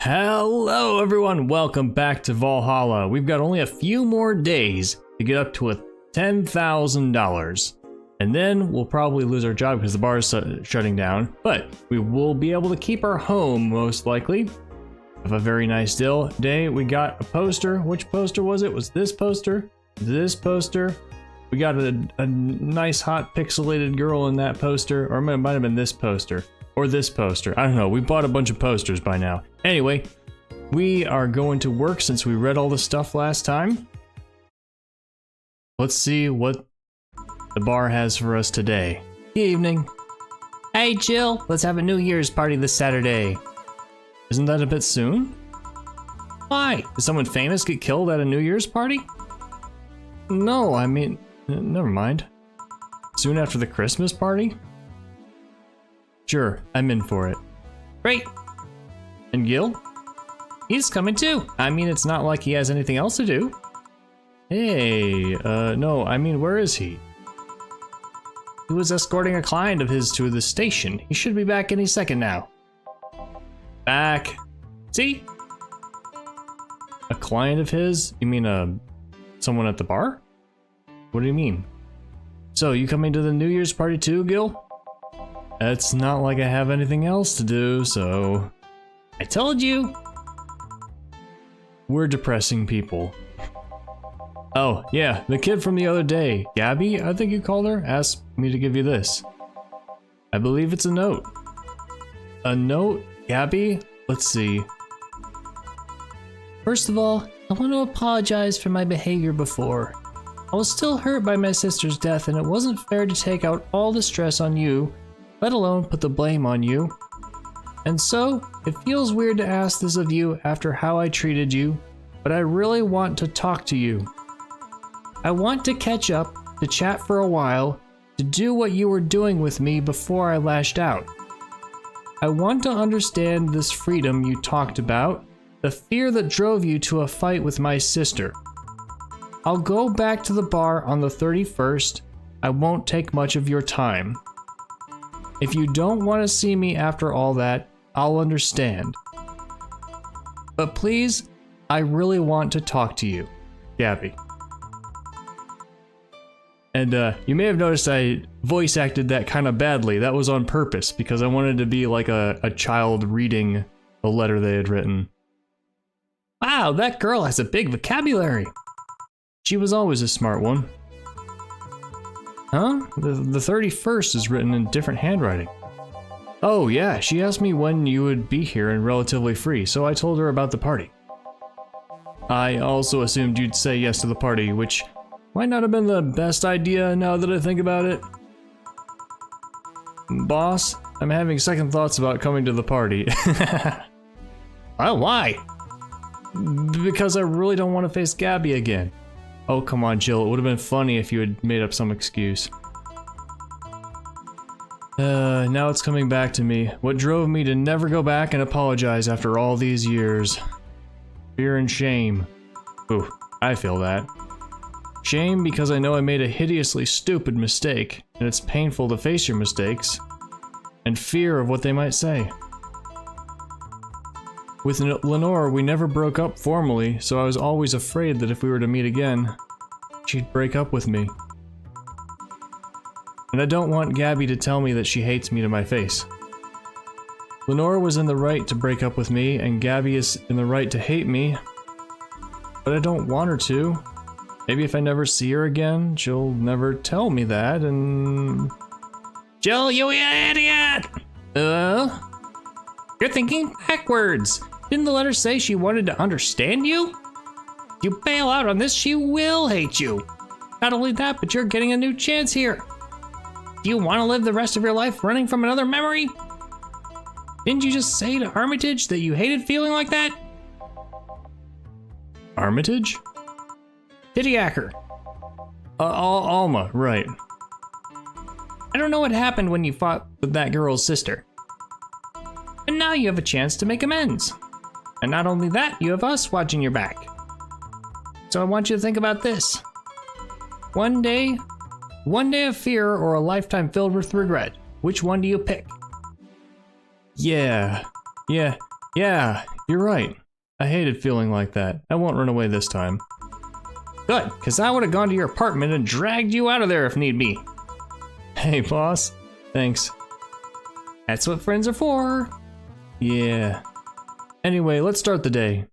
Hello everyone, welcome back to Valhalla. We've got only a few more days to get up to $10,000. And then we'll probably lose our job because the bar is shutting down. But we will be able to keep our home, most likely. Have a very nice day. We got a poster. Which poster was it? Was this poster? This poster? We got a nice hot pixelated girl in that poster. Or it might have been this poster. Or this poster. I don't know. We bought a bunch of posters by now. Anyway, we are going to work since we read all the stuff last time. Let's see what the bar has for us today. Good evening. Hey Jill, let's have a New Year's party this Saturday. Isn't that a bit soon? Why? Did someone famous get killed at a New Year's party? No, I mean, never mind. Soon after the Christmas party? Sure, I'm in for it. Great. And Gil? He's coming too. I mean, it's not like he has anything else to do. Hey, no, I mean, where is he? He was escorting a client of his to the station. He should be back any second now. Back. See? A client of his? You mean, someone at the bar? What do you mean? So, you coming to the New Year's party too, Gil? It's not like I have anything else to do, so... I told you! We're depressing people. Oh, yeah, the kid from the other day, Gabby, I think you called her, asked me to give you this. I believe it's a note. A note? Gabby? Let's see. First of all, I want to apologize for my behavior before. I was still hurt by my sister's death, and it wasn't fair to take out all the stress on you, let alone put the blame on you. And so, it feels weird to ask this of you after how I treated you, but I really want to talk to you. I want to catch up, to chat for a while, to do what you were doing with me before I lashed out. I want to understand this freedom you talked about, the fear that drove you to a fight with my sister. I'll go back to the bar on the 31st. I won't take much of your time. If you don't want to see me after all that, I'll understand. But please, I really want to talk to you. Gabby. And you may have noticed I voice acted that kind of badly. That was on purpose because I wanted to be like a child reading a letter they had written. Wow, that girl has a big vocabulary. She was always a smart one. Huh? The 31st is written in different handwriting. Oh yeah, she asked me when you would be here and relatively free, so I told her about the party. I also assumed you'd say yes to the party, which might not have been the best idea now that I think about it. Boss, I'm having second thoughts about coming to the party. Oh, why? Because I really don't want to face Gabby again. Oh, come on, Jill. It would have been funny if you had made up some excuse. Now it's coming back to me. What drove me to never go back and apologize after all these years? Fear and shame. Ooh, I feel that. Shame because I know I made a hideously stupid mistake, and it's painful to face your mistakes. And fear of what they might say. With Lenore, we never broke up formally, so I was always afraid that if we were to meet again, she'd break up with me. And I don't want Gabby to tell me that she hates me to my face. Lenore was in the right to break up with me, and Gabby is in the right to hate me, but I don't want her to. Maybe if I never see her again, she'll never tell me that, and... Jill, you idiot! You're thinking backwards. Didn't the letter say she wanted to understand you? If you bail out on this, she will hate you. Not only that, but you're getting a new chance here. Do you want to live the rest of your life running from another memory? Didn't you just say to Armitage that you hated feeling like that? Armitage? Didiaker. Alma, right. I don't know what happened when you fought with that girl's sister. And now you have a chance to make amends. And not only that, you have us watching your back. So I want you to think about this. One day of fear or a lifetime filled with regret. Which one do you pick? Yeah, you're right. I hated feeling like that. I won't run away this time. Good, because I would have gone to your apartment and dragged you out of there if need be. Hey, boss. Thanks. That's what friends are for. Yeah. Anyway, let's start the day.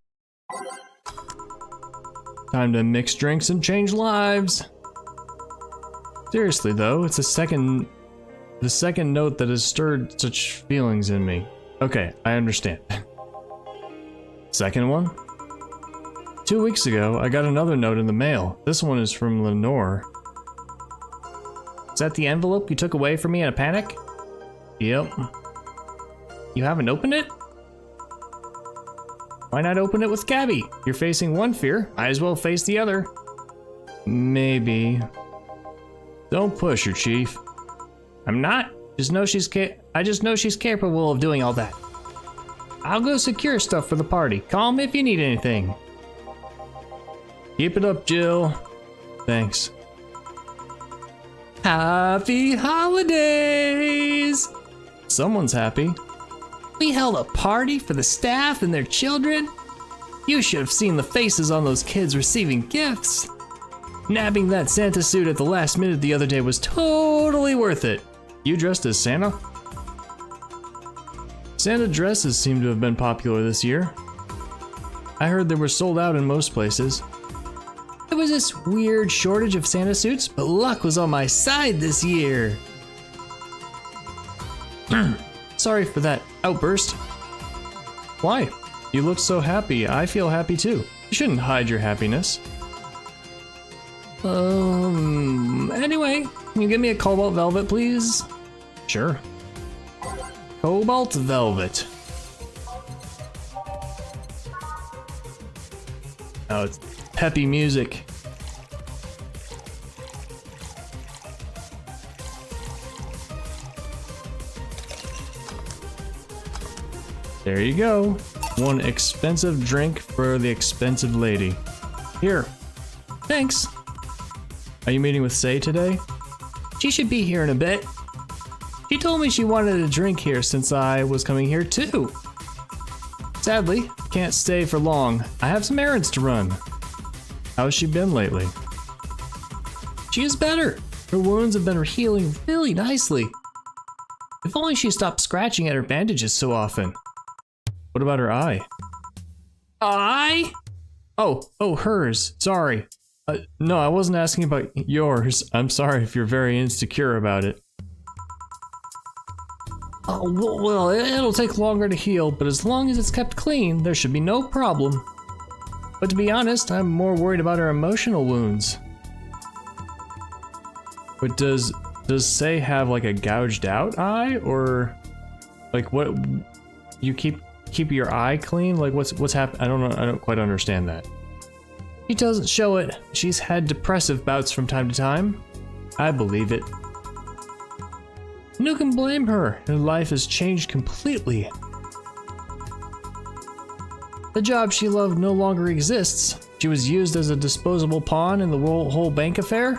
Time to mix drinks and change lives. Seriously though, it's the second note that has stirred such feelings in me. Okay, I understand. Second one? 2 weeks ago, I got another note in the mail. This one is from Lenore. Is that the envelope you took away from me in a panic? Yep. You haven't opened it? Why not open it with Gabby? You're facing one fear, might as well face the other. Maybe. Don't push her, Chief. I'm not. I just know she's capable of doing all that. I'll go secure stuff for the party. Call me if you need anything. Keep it up, Jill. Thanks. Happy holidays! Someone's happy. We held a party for the staff and their children. You should have seen the faces on those kids receiving gifts. Nabbing that Santa suit at the last minute the other day was totally worth it. You dressed as Santa? Santa dresses seem to have been popular this year. I heard they were sold out in most places. There was this weird shortage of Santa suits, but luck was on my side this year. Sorry for that outburst. Why? You look so happy. I feel happy too. You shouldn't hide your happiness. Anyway, can you give me a Cobalt Velvet, please? Sure. Cobalt Velvet. Oh, it's peppy music. There you go. One expensive drink for the expensive lady. Here. Thanks. Are you meeting with Say today? She should be here in a bit. She told me she wanted a drink here since I was coming here too. Sadly, can't stay for long. I have some errands to run. How's she been lately? She is better. Her wounds have been healing really nicely. If only she stopped scratching at her bandages so often. What about her eye? Eye? Oh, hers. Sorry. No, I wasn't asking about yours. I'm sorry if you're very insecure about it. Oh, well, it'll take longer to heal, but as long as it's kept clean, there should be no problem. But to be honest, I'm more worried about her emotional wounds. But does Say have like a gouged out eye, or like what? You keep your eye clean? Like what's happened? I don't know. I don't quite understand that. She doesn't show it. She's had depressive bouts from time to time. I believe it. And who can blame her? Her life has changed completely. The job she loved no longer exists. She was used as a disposable pawn in the whole bank affair.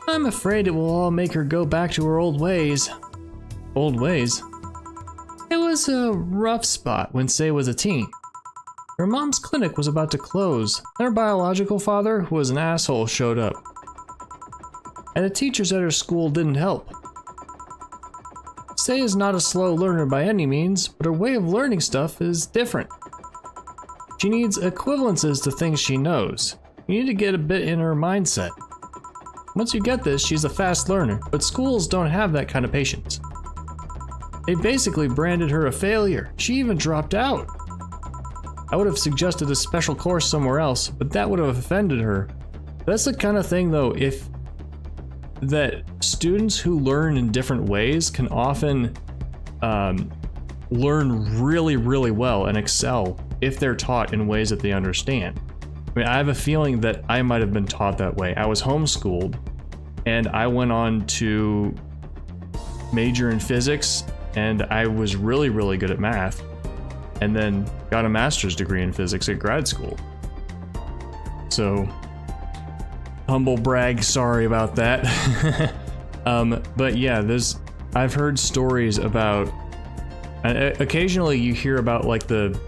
I'm afraid it will all make her go back to her old ways. Old ways? It was a rough spot when Say was a teen. Her mom's clinic was about to close, and her biological father, who was an asshole, showed up. And the teachers at her school didn't help. Say is not a slow learner by any means, but her way of learning stuff is different. She needs equivalences to things she knows. You need to get a bit in her mindset. Once you get this, she's a fast learner, but schools don't have that kind of patience. They basically branded her a failure. She even dropped out. I would have suggested a special course somewhere else, but that would have offended her. That's the kind of thing though, that students who learn in different ways can often learn really, really well and excel if they're taught in ways that they understand. I mean, I have a feeling that I might have been taught that way. I was homeschooled and I went on to major in physics, and I was really, really good at math, and then got a master's degree in physics at grad school. So, humble brag, sorry about that. But yeah, I've heard stories about Occasionally you hear about like the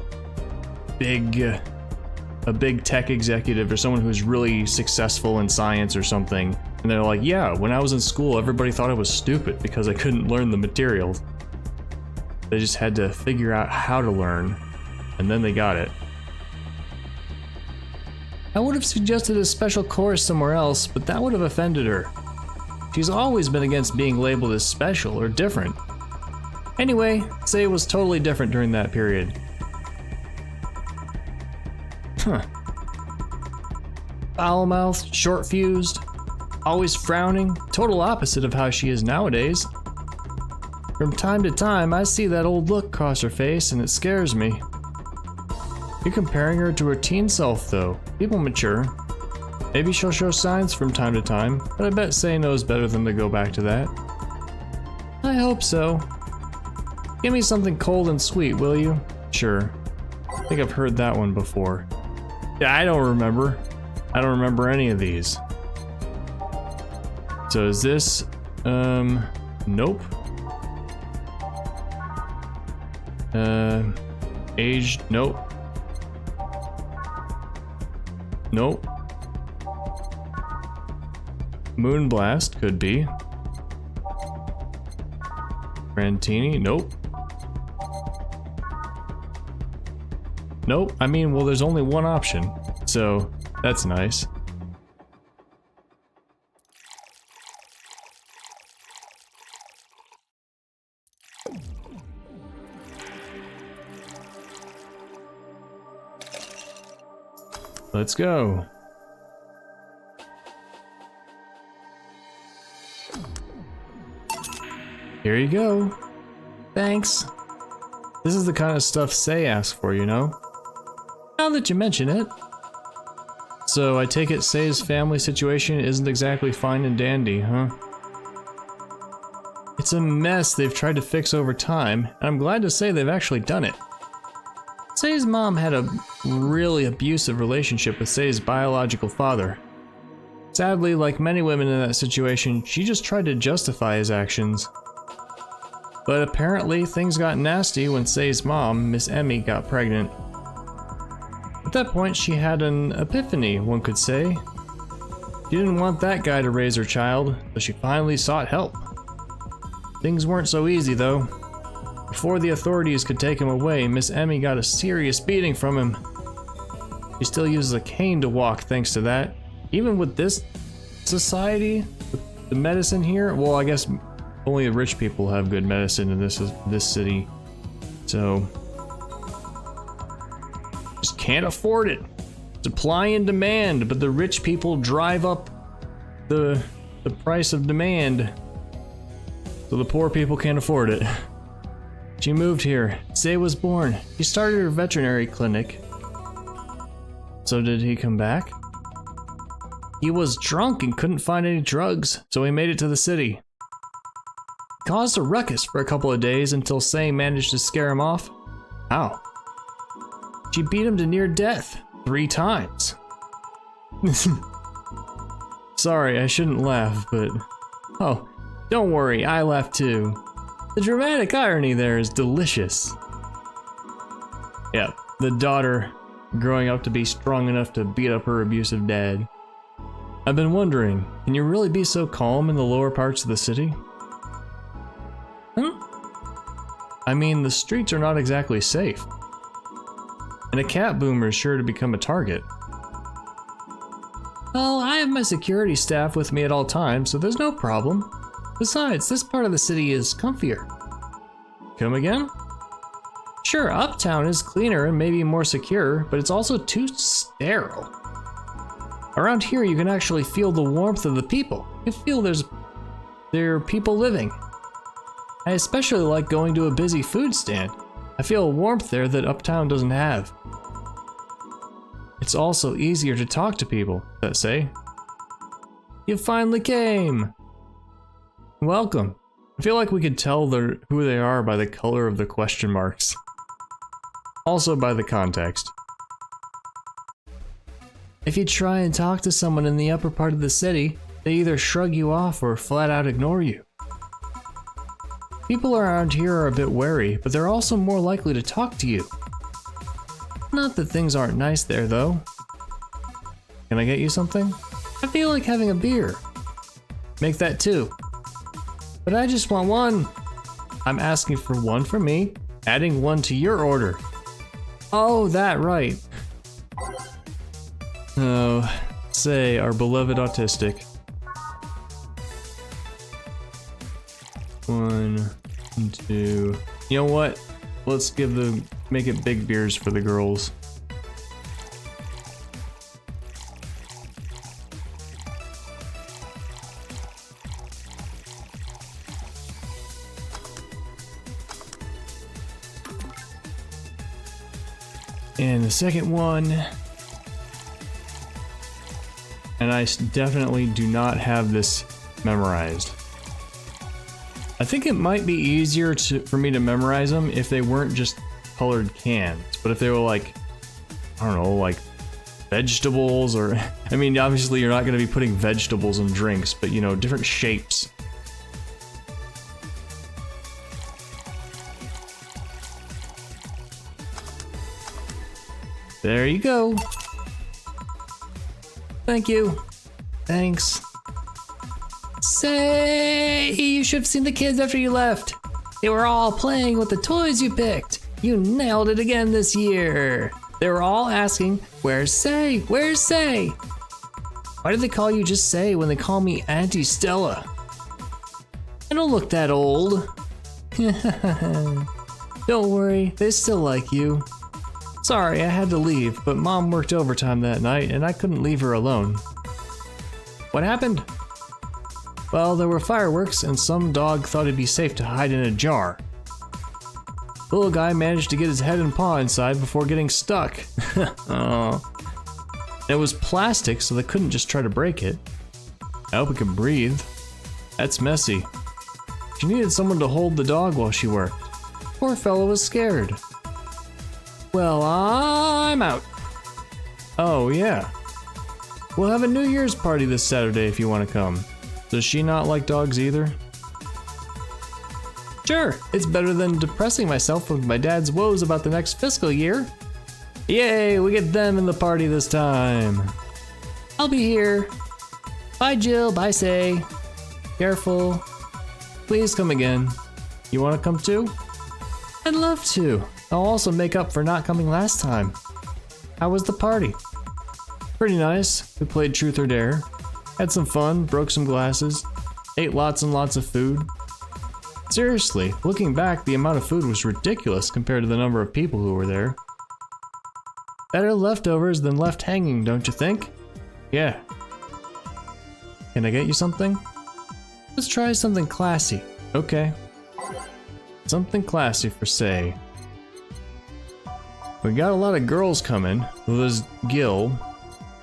a big tech executive or someone who's really successful in science or something, and they're like, yeah, when I was in school everybody thought I was stupid because I couldn't learn the materials. They just had to figure out how to learn, and then they got it. I would have suggested a special course somewhere else, but that would have offended her. She's always been against being labeled as special or different. Anyway, Sei was totally different during that period. Huh. Foul-mouthed, short-fused, always frowning, total opposite of how she is nowadays. From time to time, I see that old look cross her face and it scares me. You're comparing her to her teen self though. People mature. Maybe she'll show signs from time to time, but I bet Sei knows better than to go back to that. I hope so. Give me something cold and sweet, will you? Sure. I think I've heard that one before. Yeah, I don't remember. I don't remember any of these. So is this, nope. Aged, nope. Nope. Moonblast, could be. Rantini, nope. Nope, I mean, well, there's only one option, so that's nice. Let's go. Here you go. Thanks. This is the kind of stuff Sei asks for, you know? Now that you mention it. So I take it Sei's family situation isn't exactly fine and dandy, huh? It's a mess they've tried to fix over time, and I'm glad to say they've actually done it. Sei's mom had a really abusive relationship with Sei's biological father. Sadly, like many women in that situation, she just tried to justify his actions. But apparently, things got nasty when Sei's mom, Miss Emmy, got pregnant. At that point, she had an epiphany, one could say. She didn't want that guy to raise her child, so she finally sought help. Things weren't so easy, though. Before the authorities could take him away, Miss Emmy got a serious beating from him. She still uses a cane to walk thanks to that. Even with this society, with the medicine here, well, I guess only the rich people have good medicine in this city. So, just can't afford it. Supply and demand, but the rich people drive up the price of demand, so the poor people can't afford it. She moved here. Sei was born. She started her veterinary clinic. So did he come back? He was drunk and couldn't find any drugs, so he made it to the city. Caused a ruckus for a couple of days until Sei managed to scare him off. How? She beat him to near death 3 times. Sorry, I shouldn't laugh, but... Oh, don't worry, I laugh too. The dramatic irony there is delicious. Yeah, the daughter growing up to be strong enough to beat up her abusive dad. I've been wondering, can you really be so calm in the lower parts of the city? I mean, the streets are not exactly safe. And a cat boomer is sure to become a target. Well, I have my security staff with me at all times, so there's no problem. Besides, this part of the city is comfier. Come again? Sure, uptown is cleaner and maybe more secure, but it's also too sterile. Around here, you can actually feel the warmth of the people. You feel there are people living. I especially like going to a busy food stand. I feel a warmth there that uptown doesn't have. It's also easier to talk to people, let's say. You finally came! Welcome. I feel like we could tell who they are by the color of the question marks. Also by the context. If you try and talk to someone in the upper part of the city, they either shrug you off or flat out ignore you. People around here are a bit wary, but they're also more likely to talk to you. Not that things aren't nice there, though. Can I get you something? I feel like having a beer. Make that 2. But I just want 1. I'm asking for 1 for me, adding 1 to your order. Oh, that right. Oh, say our beloved autistic. 1 and 2. You know what? Let's make it big beers for the girls. And the second one, and I definitely do not have this memorized. I think it might be easier for me to memorize them if they weren't just colored cans, but if they were like, I don't know, like vegetables or, I mean, obviously you're not going to be putting vegetables in drinks, but you know, different shapes. There you go. Thank you. Thanks. Say, you should have seen the kids after you left. They were all playing with the toys you picked. You nailed it again this year. They were all asking, where's Say? Where's Say? Why do they call you just Say when they call me Auntie Stella? I don't look that old. Don't worry, they still like you. Sorry, I had to leave, but Mom worked overtime that night and I couldn't leave her alone. What happened? Well, there were fireworks and some dog thought it'd be safe to hide in a jar. The little guy managed to get his head and paw inside before getting stuck. Oh. It was plastic, so they couldn't just try to break it. I hope it can breathe. That's messy. She needed someone to hold the dog while she worked. Poor fellow was scared. Well, I'm out. Oh, yeah. We'll have a New Year's party this Saturday if you want to come. Does she not like dogs either? Sure, it's better than depressing myself with my dad's woes about the next fiscal year. Yay, we get them in the party this time. I'll be here. Bye, Jill. Bye, Say. Careful. Please come again. You want to come too? I'd love to. I'll also make up for not coming last time. How was the party? Pretty nice. We played Truth or Dare. Had some fun, broke some glasses, ate lots and lots of food. Seriously, looking back, the amount of food was ridiculous compared to the number of people who were there. Better leftovers than left hanging, don't you think? Yeah. Can I get you something? Let's try something classy. Okay. Something classy for Say. We got a lot of girls coming. Well, there's Gil.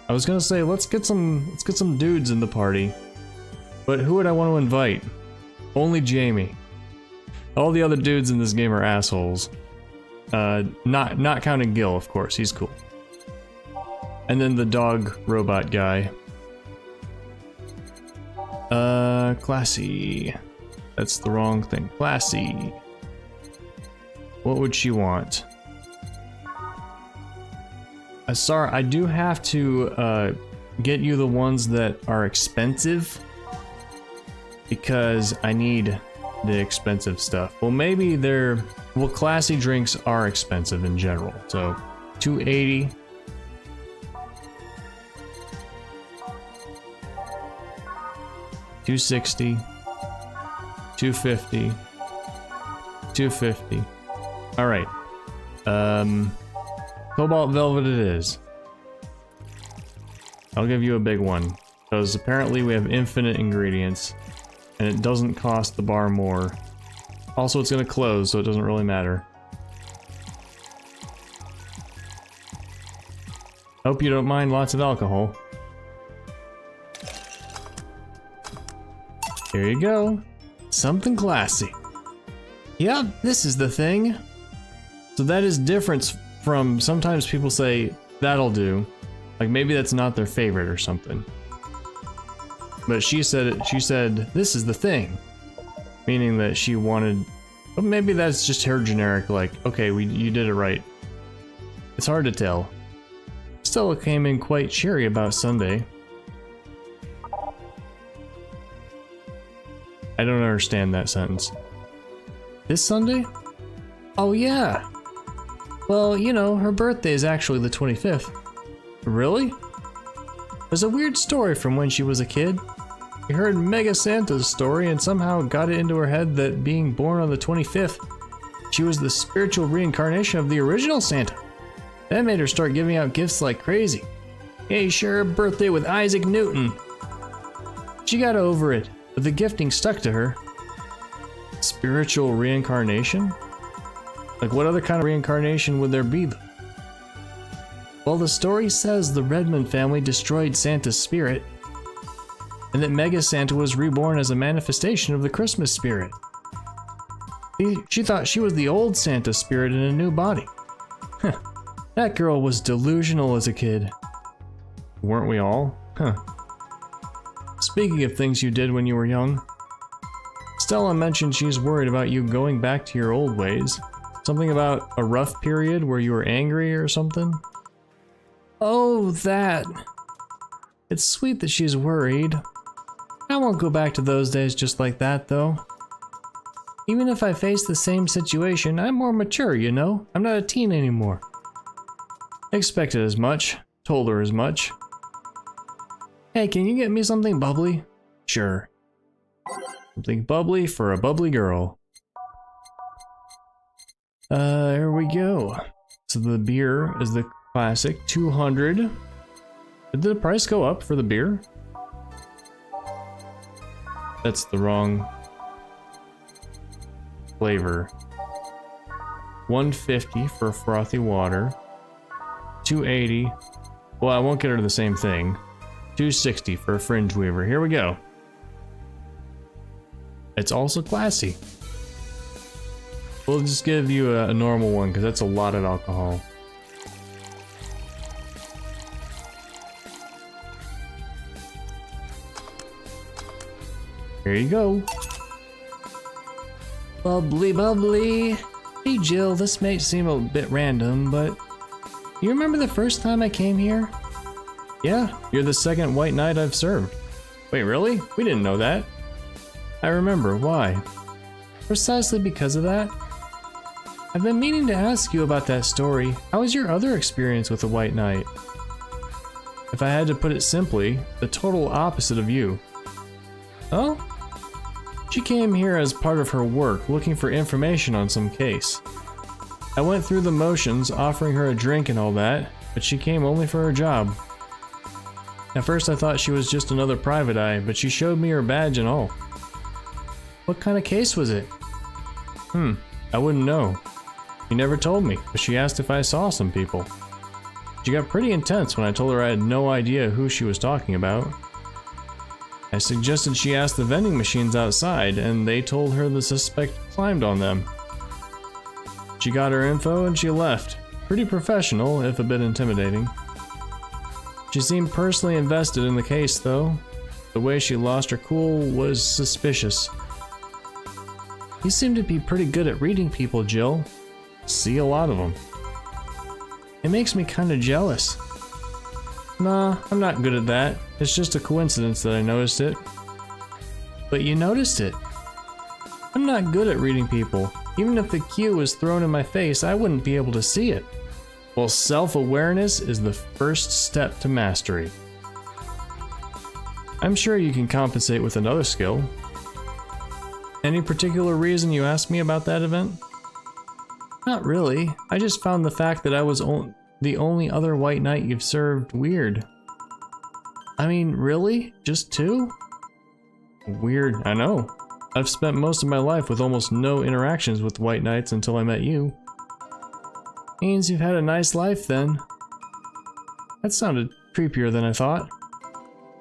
I was gonna say let's get some dudes in the party. But who would I want to invite? Only Jamie. All the other dudes in this game are assholes. Not counting Gil, of course. He's cool. And then the dog robot guy. Classy. That's the wrong thing. Classy. What would she want? Sorry, I do have to get you the ones that are expensive because I need the expensive stuff. Well, maybe classy drinks are expensive in general. So, $280. $260. $250. $250. All right. Cobalt Velvet it is. I'll give you a big one, because apparently we have infinite ingredients, and it doesn't cost the bar more. Also, it's gonna close, so it doesn't really matter. Hope you don't mind lots of alcohol. Here you go. Something classy. Yep, this is the thing. So that is different from sometimes people say, that'll do. Like maybe that's not their favorite or something. But she said, this is the thing. Meaning that she wanted... But maybe that's just her generic, like, okay, you did it right. It's hard to tell. Stella came in quite cheery about Sunday. I don't understand that sentence. This Sunday? Oh yeah! Well, you know, her birthday is actually the 25th. Really? There's a weird story from when she was a kid. We heard Mega Santa's story and somehow got it into her head that being born on the 25th, she was the spiritual reincarnation of the original Santa. That made her start giving out gifts like crazy. Hey, share a birthday with Isaac Newton. She got over it, but the gifting stuck to her. Spiritual reincarnation? Like what other kind of reincarnation would there be? Well, the story says the Redmond family destroyed Santa's spirit, and that Mega Santa was reborn as a manifestation of the Christmas spirit. She thought she was the old Santa spirit in a new body. Huh. That girl was delusional as a kid. Weren't we all? Huh. Speaking of things you did when you were young, Stella mentioned she's worried about you going back to your old ways. Something about a rough period where you were angry or something? Oh, that. It's sweet that she's worried. I won't go back to those days just like that, though. Even if I face the same situation, I'm more mature, you know? I'm not a teen anymore. Expected as much. Told her as much. Hey, can you get me something bubbly? Sure. Something bubbly for a bubbly girl. Here we go. So the beer is the classic, 200. Did the price go up for the beer? That's the wrong flavor. 150 for frothy water. 280. Well, I won't get her the same thing. 260 for a fringe weaver. Here we go. It's also classy. We'll just give you a normal one because that's a lot of alcohol. Here you go. Bubbly, bubbly. Hey Jill, this may seem a bit random, but you remember the first time I came here? Yeah, you're the second white knight I've served. Wait, really? We didn't know that. I remember. Why? Precisely because of that. I've been meaning to ask you about that story. How was your other experience with the White Knight? If I had to put it simply, the total opposite of you. Oh? She came here as part of her work, looking for information on some case. I went through the motions, offering her a drink and all that, but she came only for her job. At first I thought she was just another private eye, but she showed me her badge and all. What kind of case was it? I wouldn't know. She never told me, but she asked if I saw some people. She got pretty intense when I told her I had no idea who she was talking about. I suggested she ask the vending machines outside, and they told her the suspect climbed on them. She got her info and she left. Pretty professional, if a bit intimidating. She seemed personally invested in the case, though. The way she lost her cool was suspicious. You seem to be pretty good at reading people, Jill. See a lot of them. It makes me kinda jealous. Nah, I'm not good at that. It's just a coincidence that I noticed it. But you noticed it. I'm not good at reading people. Even if the cue was thrown in my face, I wouldn't be able to see it. Well, self-awareness is the first step to mastery. I'm sure you can compensate with another skill. Any particular reason you asked me about that event? Not really. I just found the fact that I was the only other white knight you've served weird. I mean, really? Just two? Weird, I know. I've spent most of my life with almost no interactions with white knights until I met you. Means you've had a nice life then. That sounded creepier than I thought.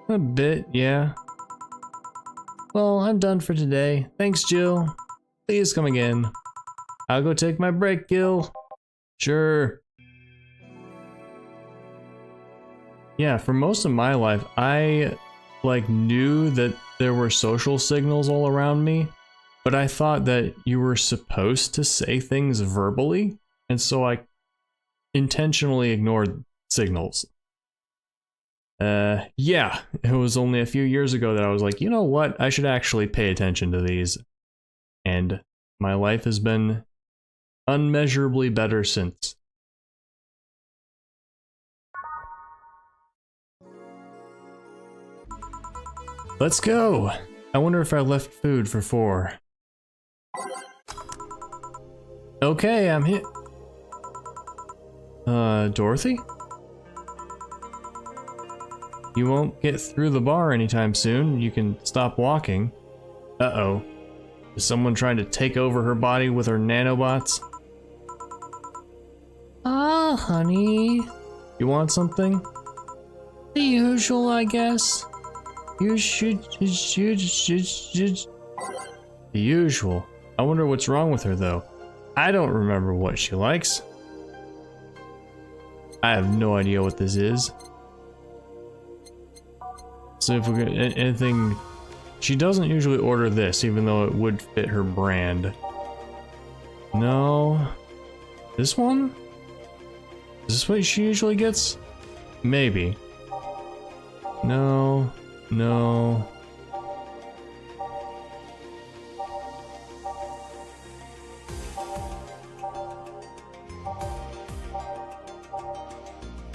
A bit, yeah. Well, I'm done for today. Thanks, Jill. Please come again. I'll go take my break, Gil. Sure. Yeah, for most of my life, I knew that there were social signals all around me. but I thought that you were supposed to say things verbally, and so I intentionally ignored signals. Yeah, it was only a few years ago that I was like, you know what, I should actually pay attention to these. And my life has been unmeasurably better since. Let's go! I wonder if I left food for 4. Okay, I'm here. Dorothy? You won't get through the bar anytime soon. You can stop walking. Uh-oh. Is someone trying to take over her body with her nanobots? Ah, honey. You want something? The usual, I guess. You should. The usual. I wonder what's wrong with her, though. I don't remember what she likes. I have no idea what this is. So if we're gonna, anything, she doesn't usually order this, even though it would fit her brand. No, this one? Is this what she usually gets? Maybe. No, no.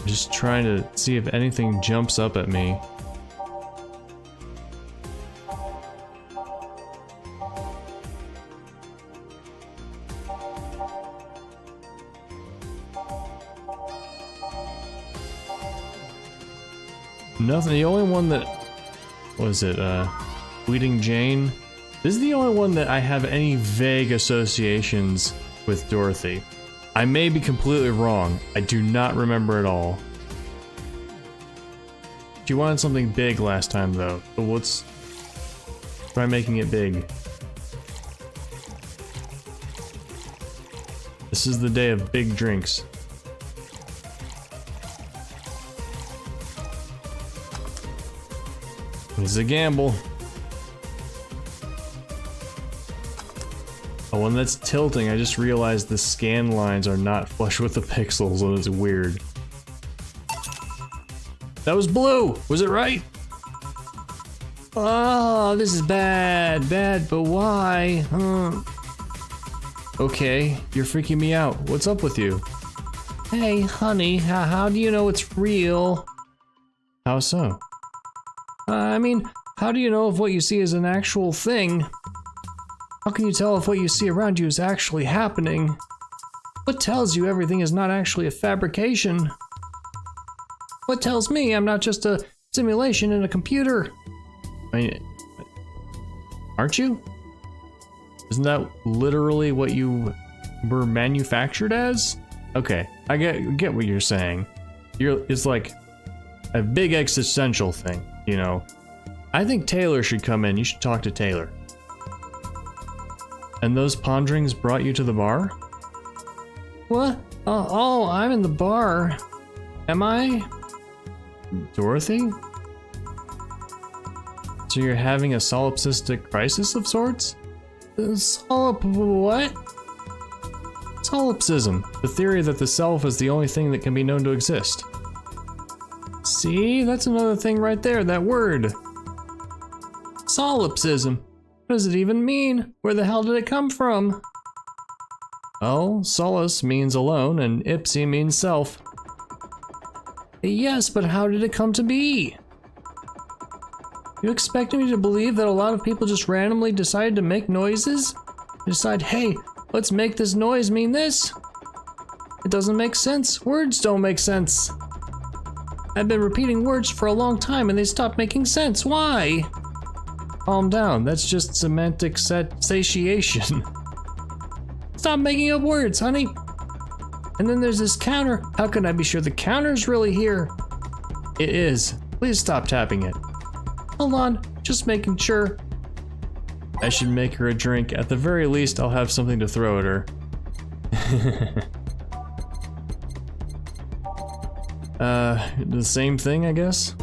Just trying to see if anything jumps up at me. Nothing. The only one that was it, Bleeding Jane. This is the only one that I have any vague associations with Dorothy. I may be completely wrong. I do not remember at all. She wanted something big last time, though. So let's try making it big. This is the day of big drinks. It's a gamble. Oh, when that's tilting, I just realized the scan lines are not flush with the pixels, and it's weird. That was blue! Was it right? Oh, this is bad. Bad, but why? Okay, you're freaking me out. What's up with you? Hey, honey, how do you know it's real? How so? I mean, how do you know if what you see is an actual thing? How can you tell if what you see around you is actually happening? What tells you everything is not actually a fabrication? What tells me I'm not just a simulation in a computer? I mean, aren't you? Isn't that literally what you were manufactured as? Okay, I get what you're saying. It's like a big existential thing, you know. I think Taylor should come in. You should talk to Taylor. And those ponderings brought you to the bar? What? Oh, I'm in the bar. Am I? Dorothy? So you're having a solipsistic crisis of sorts? What? Solipsism, the theory that the self is the only thing that can be known to exist. See, that's another thing right there, that word. Solipsism. What does it even mean? Where the hell did it come from? Well, solus means alone, and ipsi means self. Yes, but how did it come to be? You expecting me to believe that a lot of people just randomly decided to make noises? They decide, hey, let's make this noise mean this? It doesn't make sense. Words don't make sense. I've been repeating words for a long time and they stopped making sense. Why? Calm down, that's just semantic satiation. Stop making up words, honey. And then there's this counter. How can I be sure the counter's really here? It is. Please stop tapping it. Hold on, just making sure. I should make her a drink. At the very least, I'll have something to throw at her. The same thing, I guess?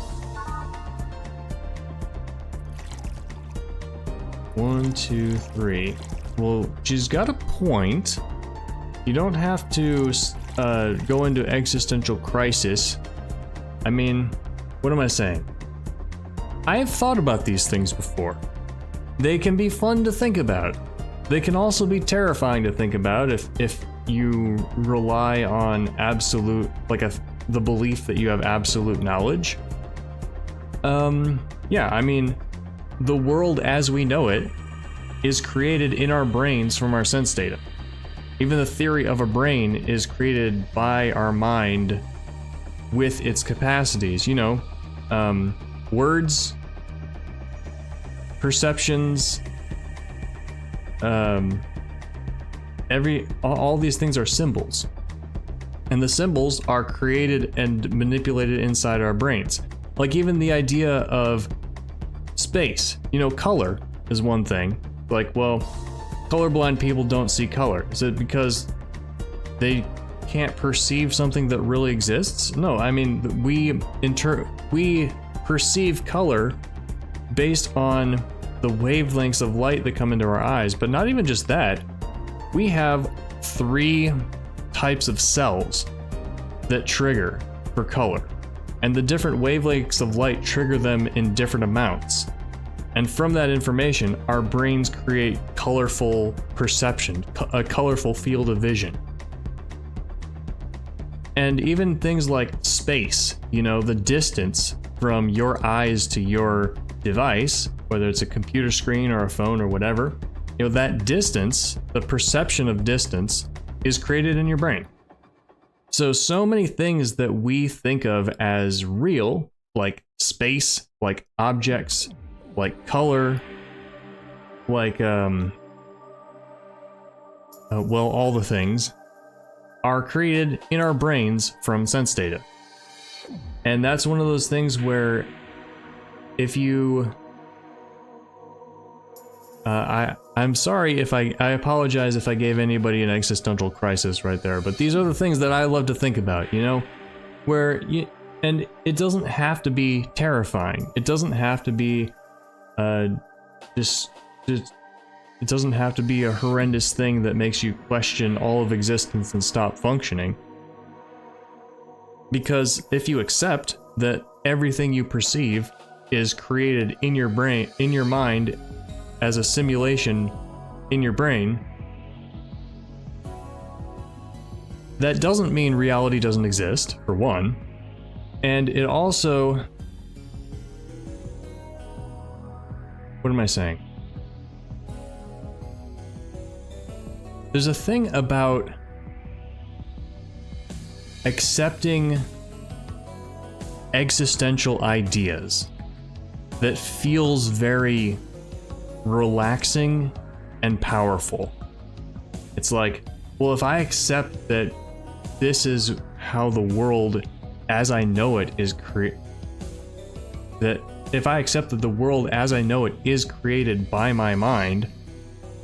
1, 2, 3. Well, she's got a point. You don't have to go into existential crisis. I mean, what am I saying? I have thought about these things before. They can be fun to think about. They can also be terrifying to think about if you rely on absolute, like the belief that you have absolute knowledge. Yeah, I mean, the world as we know it is created in our brains from our sense data. Even the theory of a brain is created by our mind with its capacities, you know, words, perceptions, all these things are symbols. And the symbols are created and manipulated inside our brains. Like even the idea of space, you know, color is one thing. Like, well, colorblind people don't see color. Is it because they can't perceive something that really exists? No, I mean, we perceive color based on the wavelengths of light that come into our eyes. But not even just that. We have 3 types of cells that trigger for color. And the different wavelengths of light trigger them in different amounts. And from that information, our brains create colorful perception, a colorful field of vision. And even things like space, you know, the distance from your eyes to your device, whether it's a computer screen or a phone or whatever, you know, that distance, the perception of distance, is created in your brain. So many things that we think of as real, like space, like objects, like color, like, well, all the things, are created in our brains from sense data. And that's one of those things where if you... I'm sorry if I apologize if I gave anybody an existential crisis right there, but these are the things that I love to think about, you know? And it doesn't have to be terrifying. It doesn't have to be it doesn't have to be a horrendous thing that makes you question all of existence and stop functioning. Because if you accept that everything you perceive is created in your brain, in your mind, as a simulation in your brain, that doesn't mean reality doesn't exist, for one. And it also... What am I saying? There's a thing about accepting existential ideas that feels very relaxing and powerful. It's like, well, if I accept that this is how the world as I know it is if I accept that the world as I know it is created by my mind,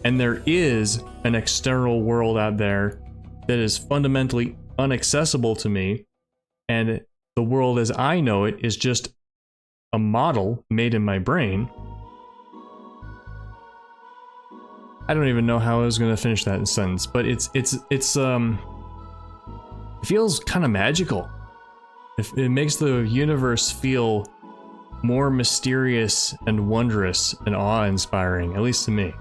and there is an external world out there that is fundamentally inaccessible to me, and the world as I know it is just a model made in my brain. I don't even know how I was going to finish that sentence, but it feels kind of magical. It makes the universe feel more mysterious and wondrous and awe-inspiring, at least to me.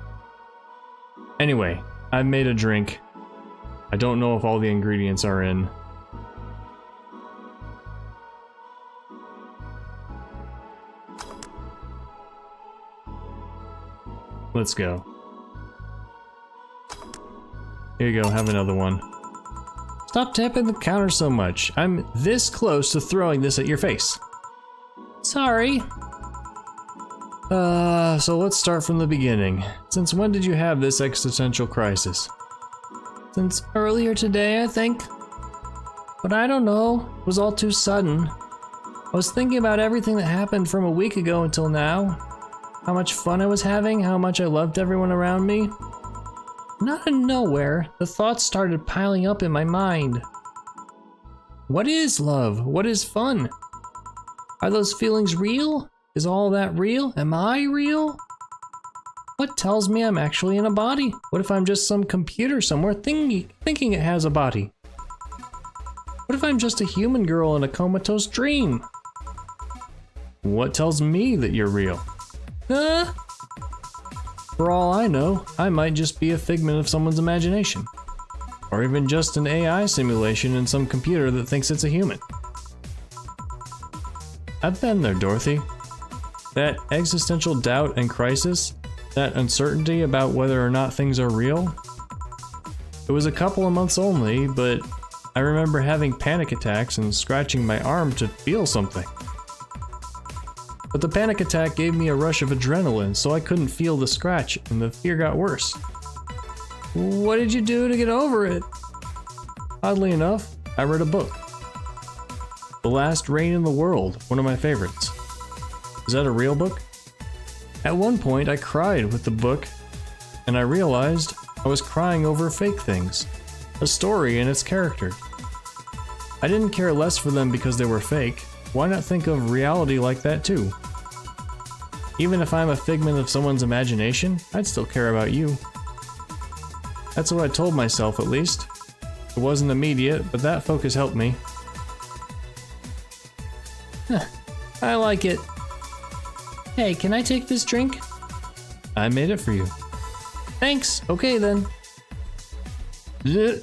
Anyway, I've made a drink. I don't know if all the ingredients are in. Let's go. Here you go, have another one. Stop tapping the counter so much. I'm this close to throwing this at your face. Sorry. So let's start from the beginning. Since when did you have this existential crisis? Since earlier today, I think. But I don't know. It was all too sudden. I was thinking about everything that happened from a week ago until now. How much fun I was having, how much I loved everyone around me. And out of nowhere, the thoughts started piling up in my mind. What is love? What is fun? Are those feelings real? Is all that real? Am I real? What tells me I'm actually in a body? What if I'm just some computer somewhere thinking it has a body? What if I'm just a human girl in a comatose dream? What tells me that you're real? For all I know, I might just be a figment of someone's imagination. Or even just an AI simulation in some computer that thinks it's a human. I've been there, Dorothy. That existential doubt and crisis, that uncertainty about whether or not things are real. It was a couple of months only, but I remember having panic attacks and scratching my arm to feel something. But the panic attack gave me a rush of adrenaline, so I couldn't feel the scratch, and the fear got worse. What did you do to get over it? Oddly enough, I read a book. The Last Reign in the World, one of my favorites. Is that a real book? At one point, I cried with the book, and I realized I was crying over fake things, a story and its characters. I didn't care less for them because they were fake. Why not think of reality like that too? Even if I'm a figment of someone's imagination, I'd still care about you. That's what I told myself, at least. It wasn't immediate, but that focus helped me. I like it. Hey, can I take this drink? I made it for you. Thanks. Okay then. Yeah.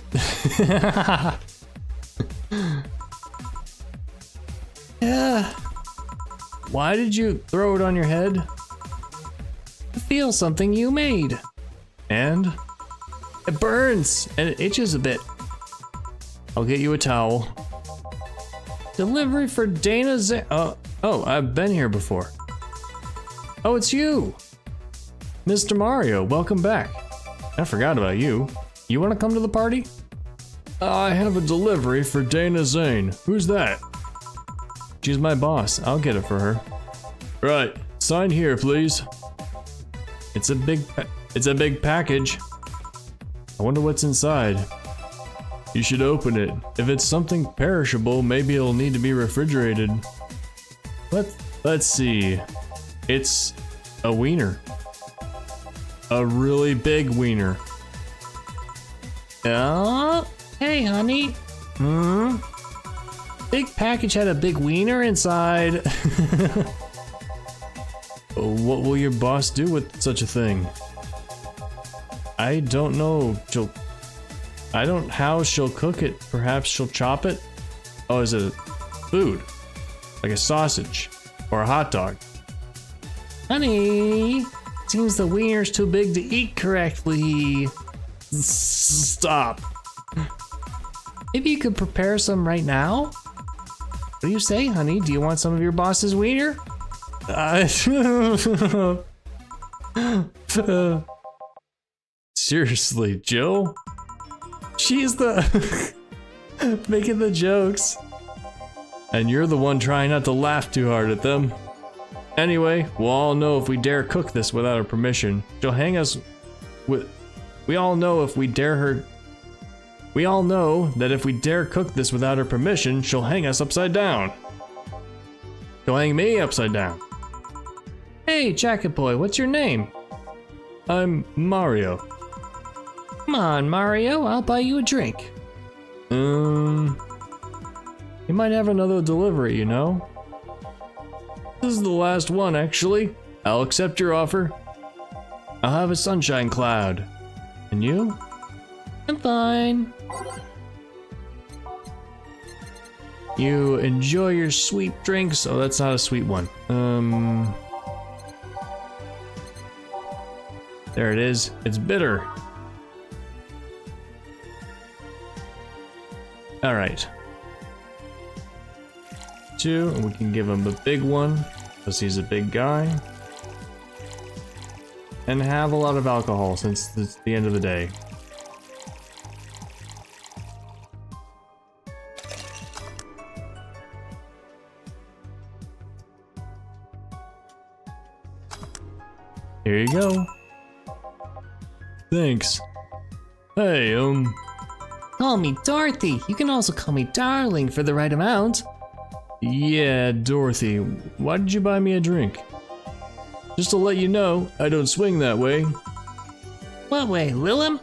Why did you throw it on your head? I feel something you made. And? It burns and it itches a bit. I'll get you a towel. Delivery for Dana oh, I've been here before. Oh, it's you! Mr. Mario, welcome back. I forgot about you. You want to come to the party? I have a delivery for Dana Zane. Who's that? She's my boss. I'll get it for her. Right. Sign here, please. It's a big package. I wonder what's inside. You should open it. If it's something perishable, maybe it'll need to be refrigerated. Let's see. It's a wiener. A really big wiener. Oh, hey honey. Big package had a big wiener inside. What will your boss do with such a thing? I don't know. How she'll cook it. Perhaps she'll chop it? Oh, is it food? Like a sausage or a hot dog? Honey, seems the wiener's too big to eat correctly. Stop. Maybe you could prepare some right now? What do you say, honey? Do you want some of your boss's wiener? Seriously, Jill? She's the making the jokes. And you're the one trying not to laugh too hard at them. Anyway, we'll all know if we dare cook this without her permission. She'll hang us with... We all know that if we dare cook this without her permission, she'll hang us upside down. She'll hang me upside down. Hey, Jacket Boy, what's your name? I'm Mario. Come on, Mario, I'll buy you a drink. You might have another delivery, you know? This is the last one, actually. I'll accept your offer. I'll have a sunshine cloud. And you? I'm fine. You enjoy your sweet drinks? Oh, that's not a sweet one. There it is. It's bitter. All right. 2, and we can give him a big one because he's a big guy. And have a lot of alcohol since it's the end of the day. Here you go. Thanks. Hey, Call me Dorothy. You can also call me Darling for the right amount. Yeah, Dorothy. Why did you buy me a drink? Just to let you know, I don't swing that way. What way, Lil'em?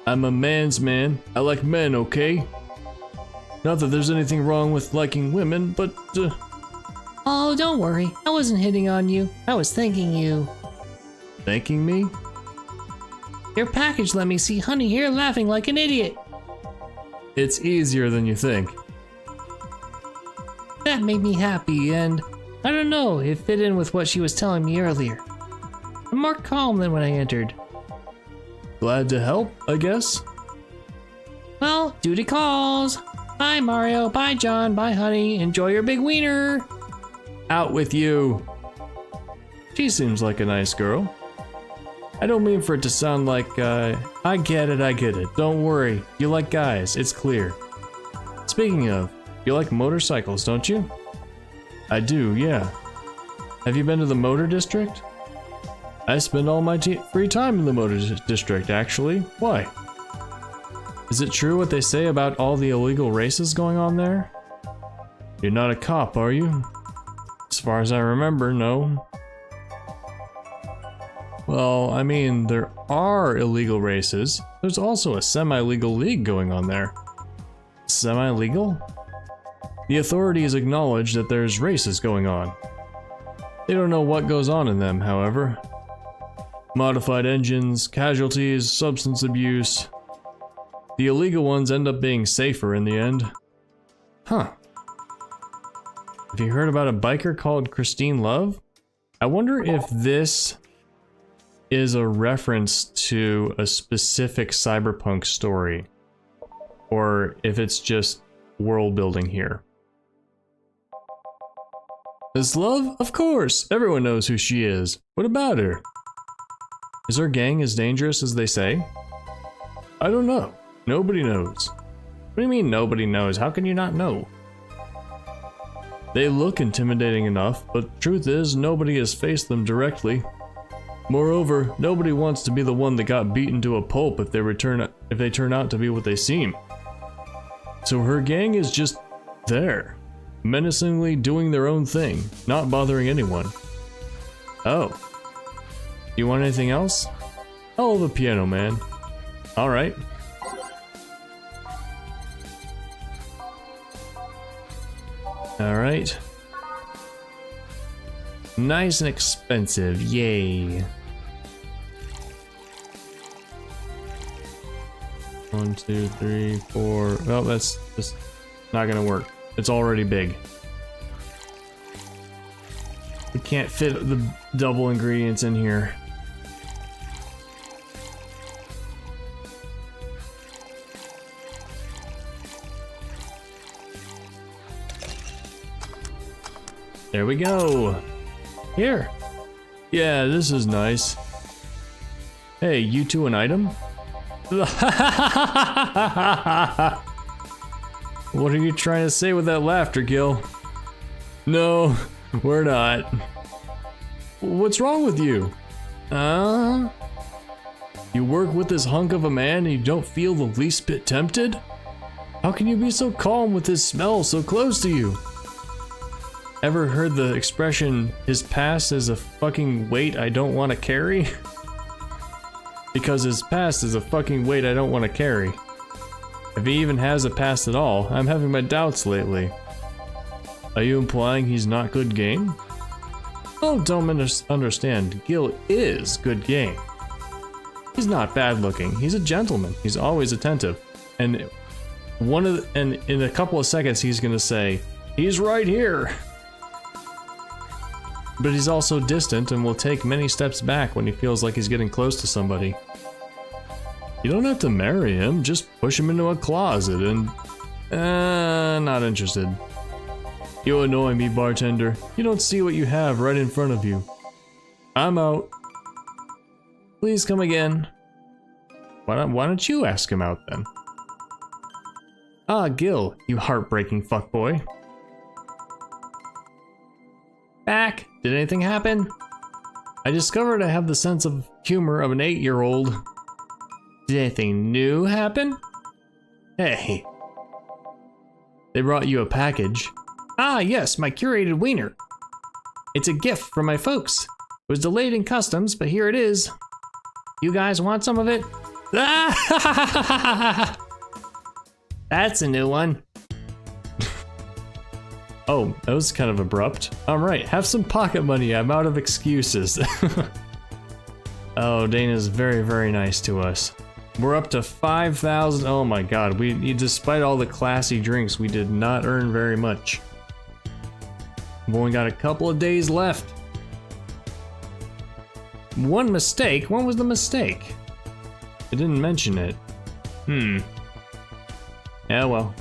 I'm a man's man. I like men, okay? Not that there's anything wrong with liking women, but Oh, don't worry. I wasn't hitting on you. I was thanking you. thanking me? Your package let me see Honey here laughing like an idiot. It's easier than you think. That made me happy, and I don't know, it fit in with what she was telling me earlier. I'm more calm than when I entered. Glad to help, I guess? Well, duty calls. Bye, Mario. Bye, John. Bye, Honey. Enjoy your big wiener. Out with you. She seems like a nice girl. I don't mean for it to sound like, I get it. Don't worry. You like guys, it's clear. Speaking of, you like motorcycles, don't you? I do, yeah. Have you been to the motor district? I spend all my free time in the motor district, actually. Why? Is it true what they say about all the illegal races going on there? You're not a cop, are you? As far as I remember, no. Well, I mean, there are illegal races. There's also a semi-legal league going on there. Semi-legal? The authorities acknowledge that there's races going on. They don't know what goes on in them, however. Modified engines, casualties, substance abuse. The illegal ones end up being safer in the end. Huh. Have you heard about a biker called Christine Love? I wonder if this is a reference to a specific Cyberpunk story, or if it's just world building here. Miss Love? Of course! Everyone knows who she is. What about her? Is her gang as dangerous as they say? I don't know. Nobody knows. What do you mean nobody knows? How can you not know? They look intimidating enough, but truth is, nobody has faced them directly. Moreover, nobody wants to be the one that got beaten to a pulp if they turn out to be what they seem. So her gang is just there, menacingly doing their own thing, not bothering anyone. Oh. You want anything else? Hell of a piano, man. Alright. Alright. Nice and expensive, yay. 1, 2, 3, 4. Well, that's just not gonna work. It's already big. We can't fit the double ingredients in here. There we go. Here. Yeah, this is nice. Hey, you two an item? What are you trying to say with that laughter, Gil? No, we're not. What's wrong with you? You work with this hunk of a man and you don't feel the least bit tempted? How can you be so calm with his smell so close to you? Ever heard the expression, his past is a fucking weight I don't want to carry? Because his past is a fucking weight I don't want to carry. If he even has a past at all, I'm having my doubts lately. Are you implying he's not good game? Oh, don't understand. Gil is good game. He's not bad looking. He's a gentleman. He's always attentive. And in a couple of seconds he's gonna say, he's right here. But he's also distant and will take many steps back when he feels like he's getting close to somebody. You don't have to marry him, just push him into a closet and... not interested. You annoy me, bartender. You don't see what you have right in front of you. I'm out. Please come again. Why don't you ask him out then? Ah, Gil, you heartbreaking fuckboy. Back. Did anything happen? I discovered I have the sense of humor of an 8-year-old. Did anything new happen? Hey. They brought you a package. Ah, yes, my curated wiener. It's a gift from my folks. It was delayed in customs, but here it is. You guys want some of it? That's a new one. Oh, that was kind of abrupt. All right, have some pocket money. I'm out of excuses. Oh, Dana's very, very nice to us. We're up to 5,000. Oh my god, despite all the classy drinks, we did not earn very much. We've only got a couple of days left. One mistake? What was the mistake? I didn't mention it. Yeah, well.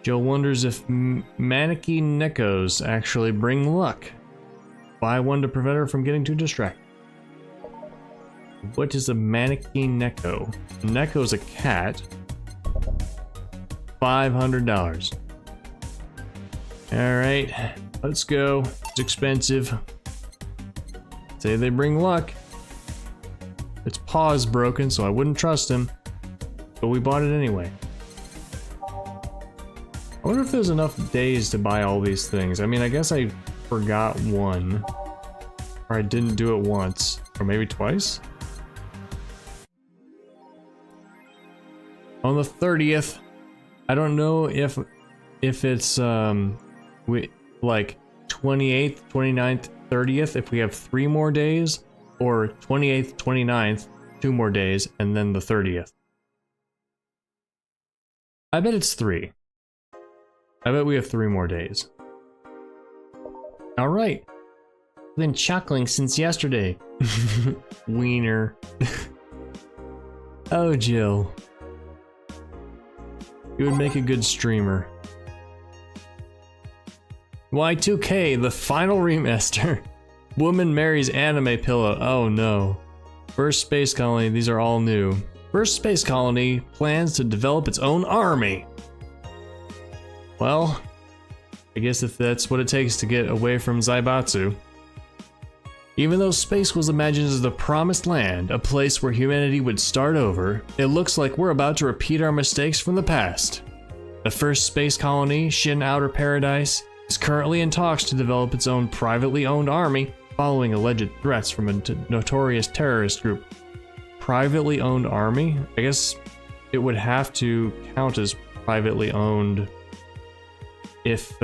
Joe wonders if Maneki Nekos actually bring luck. Buy one to prevent her from getting too distracted. What is a Maneki Neko? Neko's a cat. $500. Alright, let's go. It's expensive. Say they bring luck. Its paw is broken, so I wouldn't trust him. But we bought it anyway. I wonder if there's enough days to buy all these things. I mean, I guess I forgot one. Or I didn't do it once. Or maybe twice? On the 30th. I don't know if it's like 28th, 29th, 30th if we have 3 more days, or 28th, 29th, 2 more days, and then the 30th. I bet it's 3. I bet we have 3 more days. All right. Been chuckling since yesterday. Wiener. Oh, Jill. You would make a good streamer. Y2K, the final remaster. Woman marries anime pillow. Oh no. First Space Colony, these are all new. First Space Colony plans to develop its own army. Well, I guess if that's what it takes to get away from Zaibatsu. Even though space was imagined as the promised land, a place where humanity would start over, it looks like we're about to repeat our mistakes from the past. The first space colony, Shin Outer Paradise, is currently in talks to develop its own privately owned army, following alleged threats from a notorious terrorist group. Privately owned army? I guess it would have to count as privately owned if,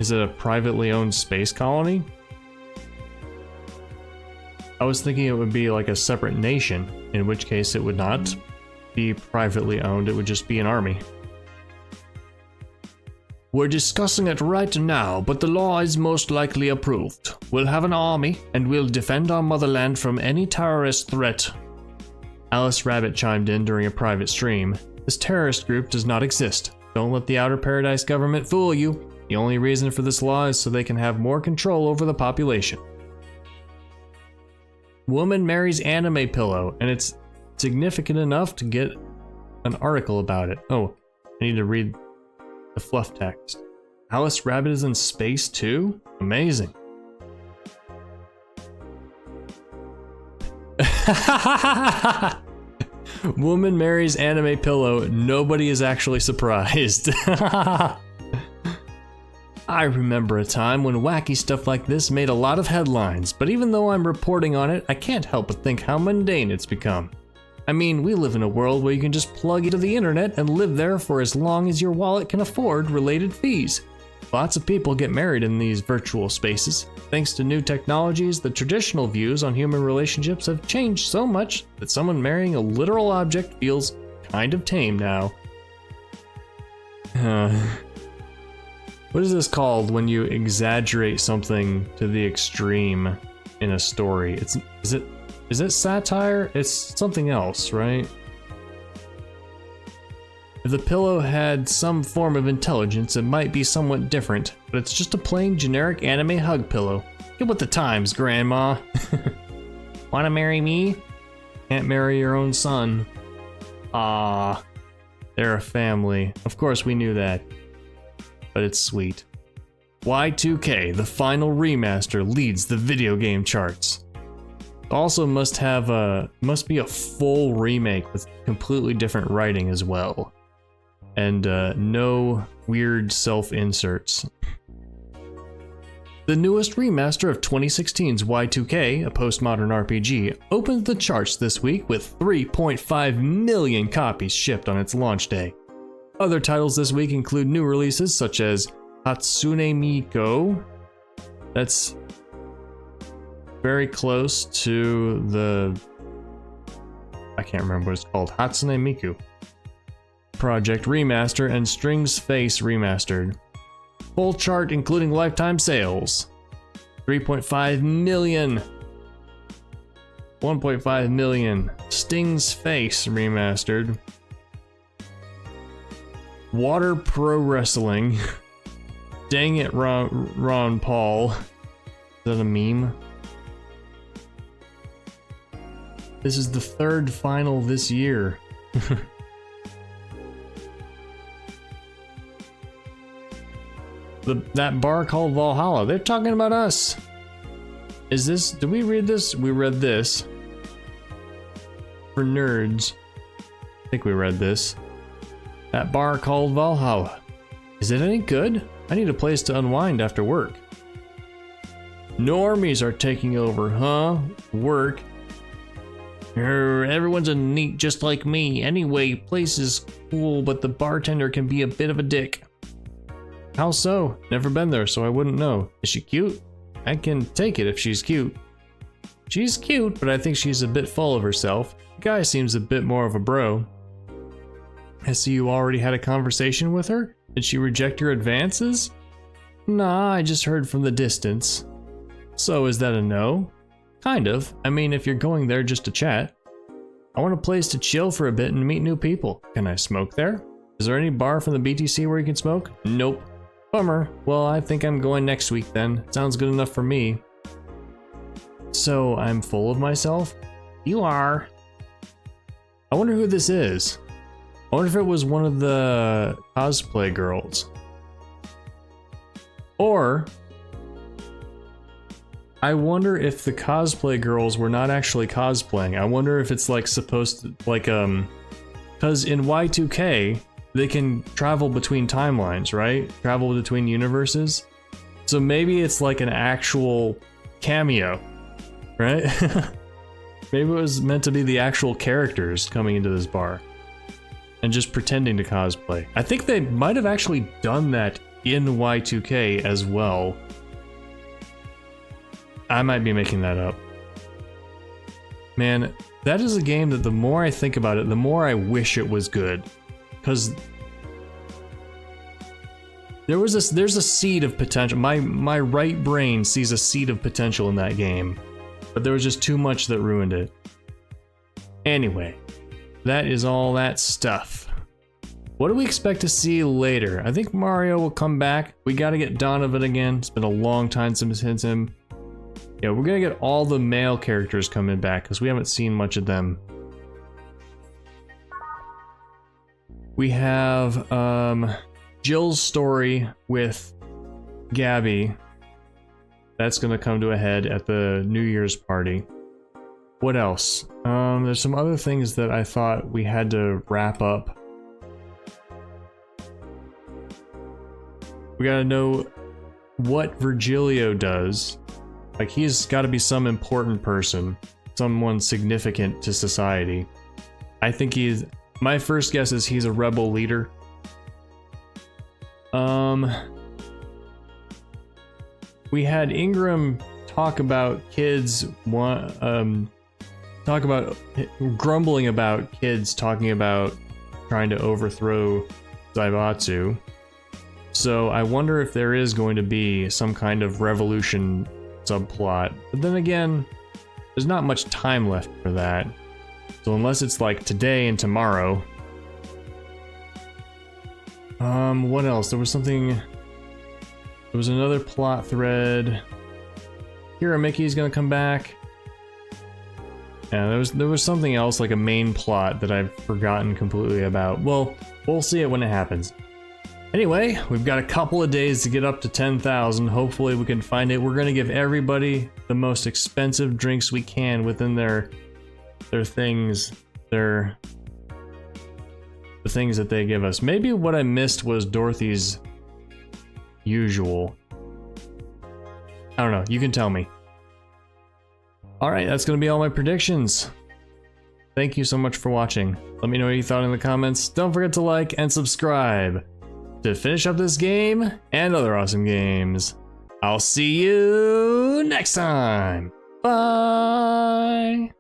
is it a privately owned space colony? I was thinking it would be like a separate nation, in which case it would not be privately owned, it would just be an army. We're discussing it right now, but the law is most likely approved. We'll have an army, and we'll defend our motherland from any terrorist threat. Alice Rabbit chimed in during a private stream. This terrorist group does not exist. Don't let the Outer Paradise government fool you. The only reason for this law is so they can have more control over the population. Woman marries anime pillow, and it's significant enough to get an article about it. Oh, I need to read the fluff text. Alice Rabbit is in space too? Amazing. Woman marries anime pillow. Nobody is actually surprised. I remember a time when wacky stuff like this made a lot of headlines, but even though I'm reporting on it, I can't help but think how mundane it's become. I mean, we live in a world where you can just plug into the internet and live there for as long as your wallet can afford related fees. Lots of people get married in these virtual spaces. Thanks to new technologies, the traditional views on human relationships have changed so much that someone marrying a literal object feels kind of tame now. What is this called when you exaggerate something to the extreme in a story? Is it satire? It's something else, right? If the pillow had some form of intelligence, it might be somewhat different, but it's just a plain generic anime hug pillow. Get with the times, Grandma. Wanna marry me? Can't marry your own son. Ah, they're a family. Of course we knew that. But it's sweet. Y2K, the final remaster, leads the video game charts. Also must be a full remake with completely different writing as well. And no weird self-inserts. The newest remaster of 2016's Y2K, a postmodern RPG, opened the charts this week with 3.5 million copies shipped on its launch day. Other titles this week include new releases such as Hatsune Miku. That's very close to I can't remember what it's called. Hatsune Miku Project Remaster and Strings Face Remastered. Full chart including lifetime sales. 3.5 million. 1.5 million. Sting's Face Remastered. Water Pro Wrestling. Dang it, Ron Paul. Is that a meme? This is the third final this year. That bar called Valhalla. They're talking about us. Is this? Did we read this? We read this. For nerds. I think we read this. That bar called Valhalla. Is it any good? I need a place to unwind after work. Normies are taking over, huh? Work. Everyone's a neat just like me. Anyway, place is cool, but the bartender can be a bit of a dick. How so? Never been there, so I wouldn't know. Is she cute? I can take it if she's cute. She's cute, but I think she's a bit full of herself. The guy seems a bit more of a bro. I see you already had a conversation with her? Did she reject your advances? Nah, I just heard from the distance. So is that a no? Kind of. I mean, if you're going there just to chat. I want a place to chill for a bit and meet new people. Can I smoke there? Is there any bar from the BTC where you can smoke? Nope. Bummer. Well, I think I'm going next week then. Sounds good enough for me. So, I'm full of myself? You are. I wonder who this is. I wonder if it was one of the cosplay girls. Or I wonder if the cosplay girls were not actually cosplaying. I wonder if it's like supposed to, like, because in Y2K, they can travel between timelines, right? Travel between universes. So maybe it's like an actual cameo, right? Maybe it was meant to be the actual characters coming into this bar and just pretending to cosplay. I think they might have actually done that in Y2K as well. I might be making that up. Man, that is a game that the more I think about it, the more I wish it was good. Because there's a seed of potential. My right brain sees a seed of potential in that game, but there was just too much that ruined it. Anyway, that is all that stuff. What do we expect to see later? I think Mario will come back. We gotta get Donovan again. It's been a long time since him. Yeah, we're gonna get all the male characters coming back because we haven't seen much of them. We have Jill's story with Gabby. That's gonna come to a head at the New Year's party. What else? There's some other things that I thought we had to wrap up. We gotta know what Virgilio does. Like, he's gotta be some important person, someone significant to society. I think my first guess is he's a rebel leader. We had Ingram talk about kids grumbling about kids talking about trying to overthrow Zaibatsu. So I wonder if there is going to be some kind of revolution subplot. But then again, there's not much time left for that. So unless it's like today and tomorrow. What else? There was another plot thread. Hiramiki's gonna come back. Yeah, there was something else, like a main plot that I've forgotten completely about. Well, we'll see it when it happens. Anyway, we've got a couple of days to get up to 10,000. Hopefully we can find it. We're gonna give everybody the most expensive drinks we can within their things, the things that they give us. Maybe what I missed was Dorothy's usual. I don't know. You can tell me. Alright, that's going to be all my predictions. Thank you so much for watching. Let me know what you thought in the comments. Don't forget to like and subscribe to finish up this game and other awesome games. I'll see you next time. Bye!